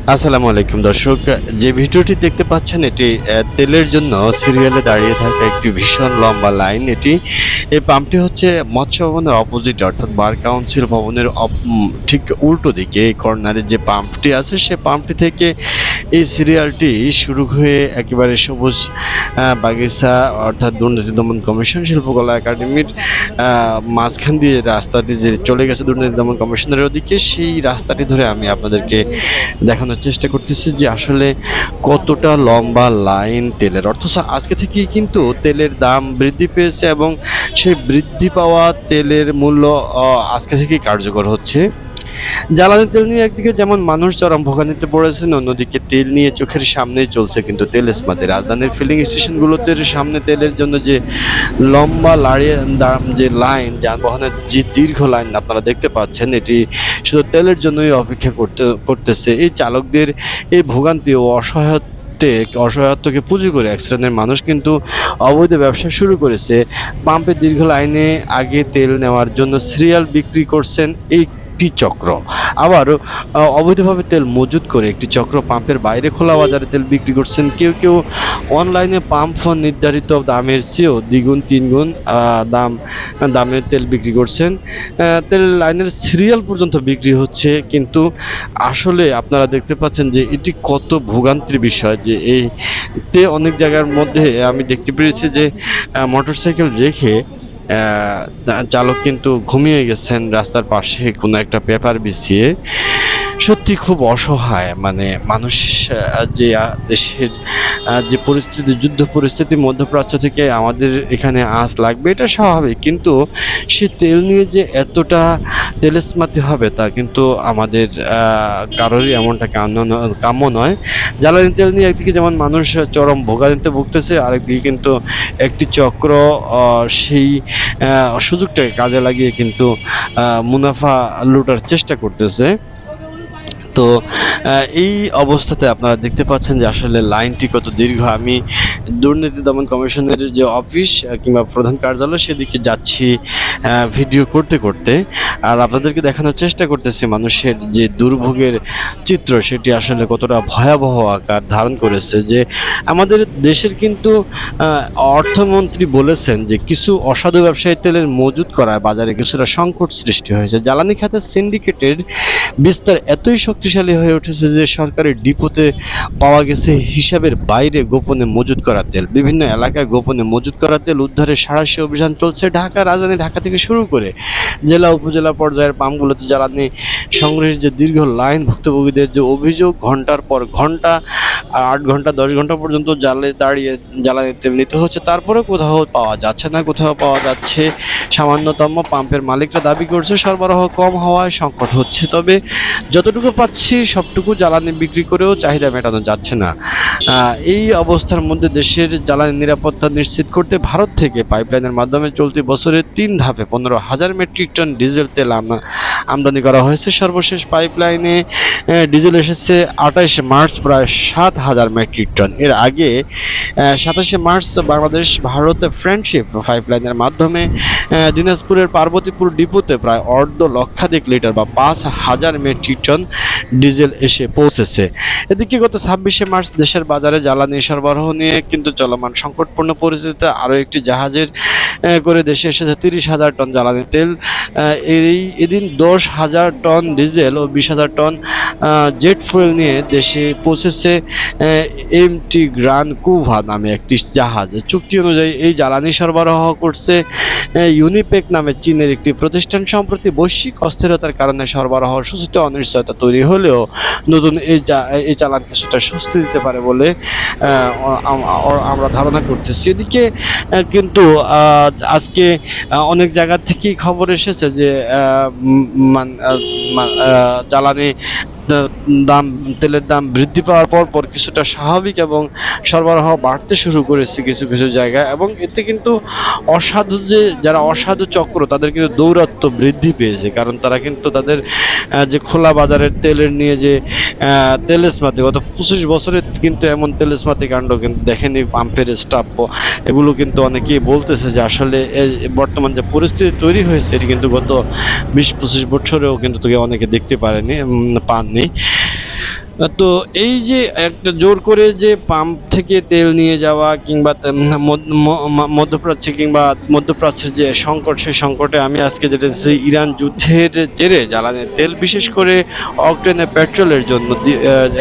আসসালামু আলাইকুম দর্শক। যে ভিডিওটি দেখতে পাচ্ছেন এটি তেলের জন্য সিরিয়ালে দাঁড়িয়ে থাকা একটি ভীষণ লম্বা লাইন। এই পাম্পটি হচ্ছে মৎস্য ভবনের অপোজিটে অর্থাৎ বার কাউন্সিল ভবনের ঠিক উল্টো দিকে এই কর্নারে যে পাম্পটি আছে সে পাম্পটি থেকে এই সিরিয়ালটি শুরু হয়ে একেবারে সবুজ বাগিচা অর্থাৎ দুর্নীতি দমন কমিশন শিল্পকলা একাডেমির মাঝখান দিয়ে রাস্তাটি যে চলে গেছে দুর্নীতি দমন কমিশনের ওদিকে, সেই রাস্তাটি ধরে আমি আপনাদেরকে দেখানোর চেষ্টা করতেছি যে আসলে কতটা লম্বা লাইন তেলের। অথচ আজকে থেকেই কিন্তু তেলের দাম বৃদ্ধি পেয়েছে এবং সেই বৃদ্ধি পাওয়া তেলের মূল্য আজকে থেকেই কার্যকর হচ্ছে। জ্বালানি তেল নিয়ে একদিকে যেমন মানুষ চরম ভোগান্তিতে পড়েছেন, অন্যদিকে তেল নিয়ে চোখের সামনেই চলছে কিন্তু তেল স্মাতে। রাজধানীর ফিলিং স্টেশনগুলোতে সামনে তেলের জন্য যে লম্বা যে লাইন, যানবাহনের যে দীর্ঘ লাইন আপনারা দেখতে পাচ্ছেন, এটি শুধু তেলের জন্যই অপেক্ষা করতেছে। এই চালকদের এই ভোগান্তি ও অসহায়ত্বকে পুঁজি করে এক শ্রেণীর মানুষ কিন্তু অবৈধ ব্যবসা শুরু করেছে। পাম্পে দীর্ঘ লাইনে আগে তেল নেওয়ার জন্য সিরিয়াল বিক্রি করছেন এই একটি চক্র। আবার অবৈধভাবে তেল মজুত করে একটি চক্র পাম্পের বাইরে খোলা বাজারে তেল বিক্রি করছেন। কেউ অনলাইনে পাম্প নির্ধারিত দামের চেয়েও দ্বিগুণ তিনগুণ দামের তেল বিক্রি করছেন। তেল লাইনের সিরিয়াল পর্যন্ত বিক্রি হচ্ছে, কিন্তু আসলে আপনারা দেখতে পাচ্ছেন যে এটি কত ভোগান্তির বিষয়। যে অনেক জায়গার মধ্যে আমি দেখতে পেরেছি যে মোটরসাইকেল রেখে চালক কিন্তু ঘুমিয়ে গেছেন রাস্তার পাশে কোনো একটা পেপার বিছিয়ে। সত্যি খুব অসহায়, মানে মানুষ যে দেশের যে পরিস্থিতি, যুদ্ধ পরিস্থিতি মধ্যপ্রাচ্য থেকে আমাদের এখানে আঁচ লাগবে এটা স্বাভাবিক, কিন্তু সে তেল নিয়ে যে এতটা তেলেস্মাতি হবে তা কিন্তু আমাদের কারোরই এমনটা কাম্য নয়। জ্বালানি তেল নিয়ে একদিকে যেমন মানুষ চরম ভোগান্তিতে ভুগতেছে, আরেকদিকে কিন্তু একটি চক্র সেই সুযোগটাকে কাজে লাগিয়ে কিন্তু মুনাফা লুটার চেষ্টা করতেছে। তো এই অবস্থাতে আপনারা দেখতে পাচ্ছেন যে আসলে লাইনটি কত দীর্ঘ। আমি দুর্নীতি দমন কমিশনের যে অফিস কিংবা প্রধান কার্যালয় সেদিকে যাচ্ছি ভিডিও করতে করতে, আর আপনাদেরকে দেখানোর চেষ্টা করতেছি মানুষের যে দুর্ভোগের চিত্র সেটি আসলে কতটা ভয়াবহ আকার ধারণ করেছে। যে আমাদের দেশের কিন্তু অর্থমন্ত্রী বলেছেন যে কিছু অসাধু ব্যবসায়ী তেলের মজুত করায় বাজারে কিছুটা সংকট সৃষ্টি হয়েছে। জ্বালানি খাতের সিন্ডিকেটের বিস্তার এতই শক্তিশালী হয়ে উঠেছে যে সরকারি ডিপোতে পাওয়া গেছে হিসাবের বাইরে গোপনে মজুত করা তেল। বিভিন্ন এলাকায় গোপনে মজুত করা তেল উদ্ধারের সাঁড়াশি অভিযান চলছে। রাজধানী ঢাকা থেকে শুরু করে জেলা উপজেলা পর্যায়ের পাম্পগুলোতে জ্বালানি সংগ্রহের যে দীর্ঘ লাইন, ভুক্তভোগীদের যে অভিযোগ, ঘন্টার পর ঘন্টা 8 ঘন্টা 10 ঘন্টা পর্যন্ত দাঁড়িয়ে জ্বালানি তেল নিতে হচ্ছে, তারপরে কোথাও পাওয়া যাচ্ছে না, কোথাও পাওয়া যাচ্ছে সামান্যতম। পাম্পের মালিকরা দাবি করছে সরবরাহ কম হওয়ায় সংকট হচ্ছে, তবে যতটুকু পাচ্ছি সবটুকু জ্বালানি বিক্রি করেও চাহিদা মেটানো যাচ্ছে না। এই অবস্থার মধ্যে দেশের জ্বালানি নিরাপত্তা নিশ্চিত করতে ভারত থেকে পাইপলাইনের মাধ্যমে চলতি বছরের 3 ধাপে 15,000 মেট্রিক টন ডিজেল তেল আমদানি করা হয়েছে। সর্বশেষ পাইপলাইনে ডিজেল এসেছে 28 মার্চ প্রায় 7,000 মেট্রিক টন। এর আগে 27 মার্চ বাংলাদেশ ভারতে ফ্রেন্ডশিপ পাইপলাইনের মাধ্যমে দিনাজপুরের পার্বতীপুর ডিপোতে প্রায় লক্ষাধিক লিটার বা 5,000 মেট্রিক টন ডিজেল এসে পৌঁছেছে। এদিকে গত 26 মার্চ দেশের বাজারে জ্বালানি সরবরাহ নিয়ে কিন্তু চলমান সংকটপূর্ণ পরিস্থিতিতে আরও একটি জাহাজের করে দেশে এসেছে 30,000 টন জ্বালানি তেল। এদিন 10,000 টন ডিজেল ও 20,000 টন জেট ফুয়েল নিয়ে দেশে পৌঁছেছে এমটি গ্রান কুভা নামে একটি জাহাজ। চুক্তি অনুযায়ী এই জ্বালানি সরবরাহ করছে ইউনিপেক নামে চীনের একটি প্রতিষ্ঠান। সম্প্রতি বৈশ্বিক অস্থিরতার কারণে সরবরাহ সূচিত অনিশ্চয়তা তৈরি হলেও নতুন এই চালান কিছুটা স্বস্তি দিতে পারে বলে আমরা ধারণা করতেছি। এদিকে কিন্তু আজকে অনেক জায়গা থেকেই খবর এসেছে যে জ্বালানি তেলের দাম বৃদ্ধি পাওয়ার পর কিছুটা স্বাভাবিক এবং সরবরাহ বাড়তে শুরু করেছে কিছু কিছু জায়গায়, এবং এতে কিন্তু যারা অসাধু চক্র তাদের কিন্তু দৌরাত্ম্য বৃদ্ধি পেয়েছে, কারণ তারা কিন্তু তাদের যে খোলা বাজারের তেলের নিয়ে যে তেলেস্মাতি গত 25 বছরে কিন্তু এমন তেলেস্মাতি কাণ্ড কিন্তু দেখেনি পাম্পের স্টাফ। এগুলো কিন্তু অনেকেই বলতেছে যে আসলে বর্তমান যে পরিস্থিতি তৈরি হয়েছে এটি কিন্তু গত 20-25 বছরেও কিন্তু অনেকে দেখতে পাননি। তো এই যে একটা জোর করে যে পাম্প থেকে তেল নিয়ে যাওয়া কিংবা মধ্যপ্রাচ্যে কিংবা মধ্যপ্রাচ্যের যে সংকট, সেই সংকটে আমি আজকে যেটা দেখছি ইরান যুদ্ধের জেরে জ্বালানির তেল বিশেষ করে অকটেনে পেট্রোলের জন্য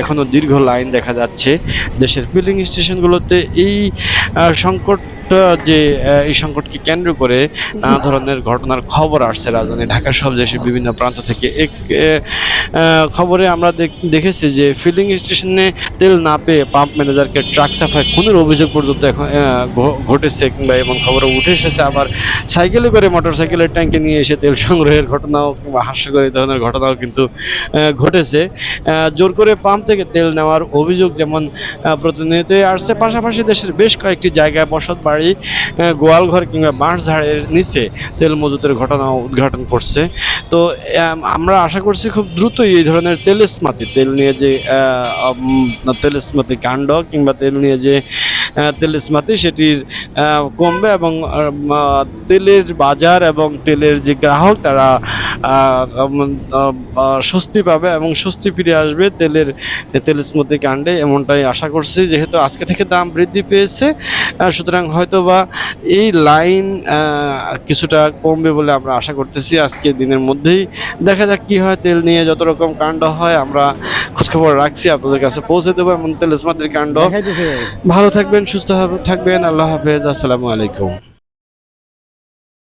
এখনো দীর্ঘ লাইন দেখা যাচ্ছে দেশের ফিলিং স্টেশনগুলোতে। এই সংকট যে এই সংকটকে কেন্দ্র করে নানা ধরনের ঘটনার খবর আসছে রাজধানী ঢাকা সহ দেশের বিভিন্ন প্রান্ত থেকে। খবরে আমরা দেখেছি যে ফিলিং স্টেশনে তেল না পেয়ে পাম্প ম্যানেজারকে ট্রাক সাফাই খুনের অভিযোগ পর্যন্ত এখন ঘটেছে কিংবা এমন খবরও উঠে এসেছে। আবার সাইকেলে করে মোটরসাইকেলের ট্যাঙ্কে নিয়ে এসে তেল সংগ্রহের ঘটনাও কিংবা হাস্যকর এই ধরনের ঘটনাও কিন্তু ঘটেছে। জোর করে পাম্প থেকে তেল নেওয়ার অভিযোগ যেমন প্রতিনিয়তই আসছে, পাশাপাশি দেশের বেশ কয়েকটি জায়গায় বসত বাড়ি, গোয়ালঘর কিংবা বাঁশঝাড়ের নিচে তেল মজুতের ঘটনা উদ্ঘাটন করছে। তো আমরা আশা করছি খুব দ্রুতই এই ধরনের তেল নিয়ে যে তেলেস্মাতি কাণ্ড কিংবা তেল নিয়ে যে তেলেস্মাতি সেটির কমবে এবং তেলের বাজার এবং তেলের যে গ্রাহক তারা স্বস্তি পাবে এবং স্বস্তি ফিরে আসবে তেলেস্মাতি কাণ্ডে, এমনটাই আশা করছি। যেহেতু আজকে থেকে দাম বৃদ্ধি পেয়েছে, সুতরাং হয়তোবা এই লাইন কিছুটা কমবে বলে আমরা আশা করতেছি আজকে দিনের মধ্যেই। দেখা যাক কি হয়, তেল নিয়ে যত রকম কাণ্ড হয় আমরা খোঁজখবর রাখছি, আপনাদের কাছে পৌঁছে দেবো। এমন তেলেস্মাতির কাণ্ড। ভালো থাকবেন, সুস্থ থাকবেন, আল্লাহ হাফেজ, আসসালামু আলাইকুম।